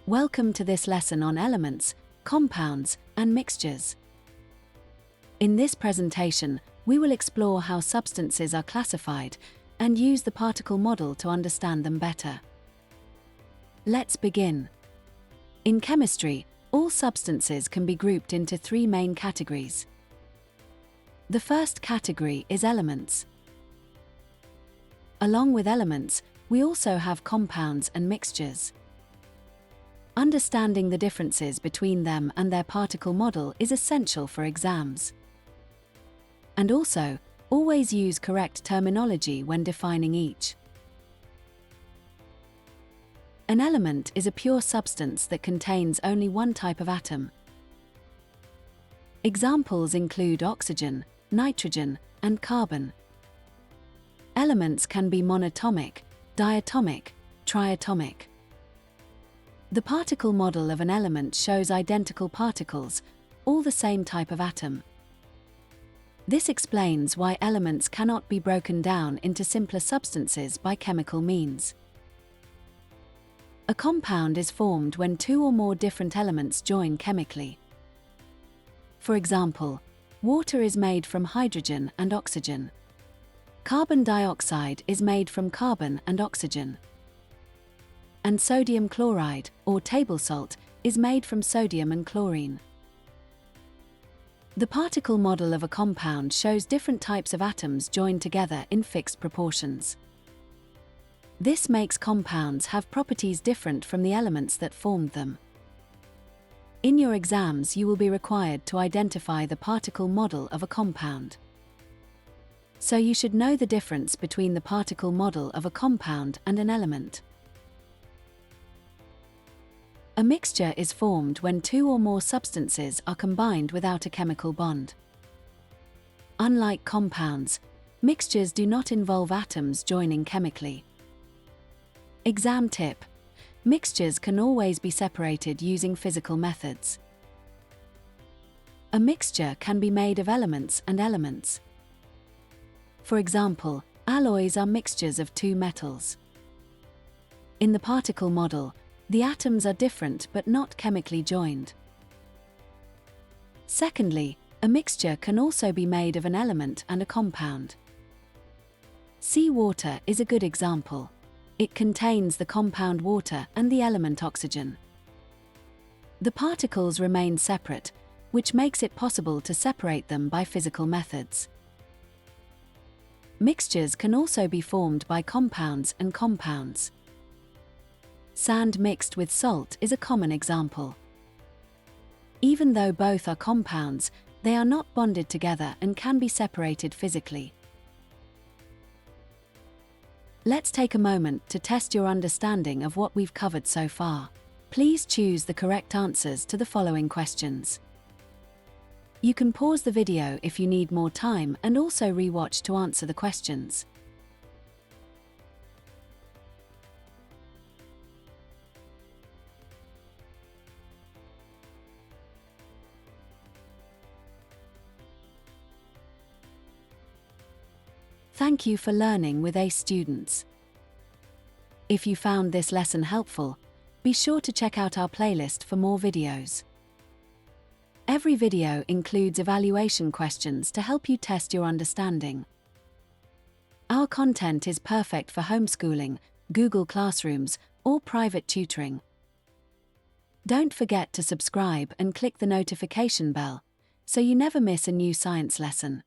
Welcome to this lesson on elements, compounds, and mixtures. In this presentation, we will explore how substances are classified and use the particle model to understand them better. Let's begin. In chemistry, all substances can be grouped into three main categories. The first category is elements. Along with elements, we also have compounds and mixtures. Understanding the differences between them and their particle model is essential for exams. And also, always use correct terminology when defining each. An element is a pure substance that contains only one type of atom. Examples include oxygen, nitrogen, and carbon. Elements can be monatomic, diatomic, triatomic. The particle model of an element shows identical particles, all the same type of atom. This explains why elements cannot be broken down into simpler substances by chemical means. A compound is formed when two or more different elements join chemically. For example, water is made from hydrogen and oxygen. Carbon dioxide is made from carbon and oxygen. And sodium chloride, or table salt, is made from sodium and chlorine. The particle model of a compound shows different types of atoms joined together in fixed proportions. This makes compounds have properties different from the elements that formed them. In your exams, you will be required to identify the particle model of a compound. So you should know the difference between the particle model of a compound and an element. A mixture is formed when two or more substances are combined without a chemical bond. Unlike compounds, mixtures do not involve atoms joining chemically. Exam tip: mixtures can always be separated using physical methods. A mixture can be made of elements and elements. For example, alloys are mixtures of two metals. In the particle model, the atoms are different but not chemically joined. Secondly, a mixture can also be made of an element and a compound. Seawater is a good example. It contains the compound water and the element oxygen. The particles remain separate, which makes it possible to separate them by physical methods. Mixtures can also be formed by compounds and compounds. Sand mixed with salt is a common example. Even though both are compounds, they are not bonded together and can be separated physically. Let's take a moment to test your understanding of what we've covered so far. Please choose the correct answers to the following questions. You can pause the video if you need more time and also re-watch to answer the questions. Thank you for learning with ACE students. If you found this lesson helpful, be sure to check out our playlist for more videos. Every video includes evaluation questions to help you test your understanding. Our content is perfect for homeschooling, Google Classrooms, or private tutoring. Don't forget to subscribe and click the notification bell so you never miss a new science lesson.